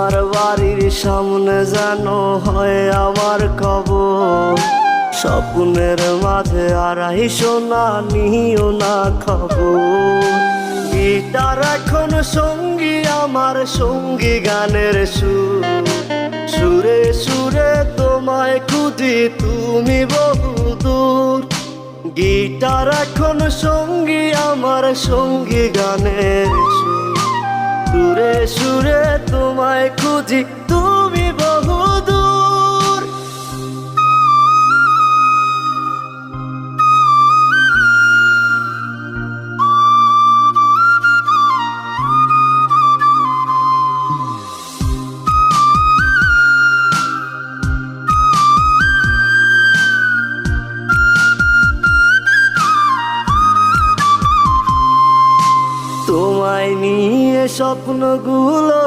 তোমার বাড়ির সামনে যেন হয় আমার কবর। স্বপ্নের মাঝে আড়াই সোনা নিও না খবর। গিটার এখন সঙ্গী আমার, সঙ্গী গানের সুর। সুরে সুরে তোমায় খুঁজি তুমি বহুদূর। গিটার এখন সঙ্গী আমার, সঙ্গী গানের সুর। সুরে সুরে তোমায় খুঁজি তুমি বহুদূর। তোমায় নিয়ে স্বপ্নগুলো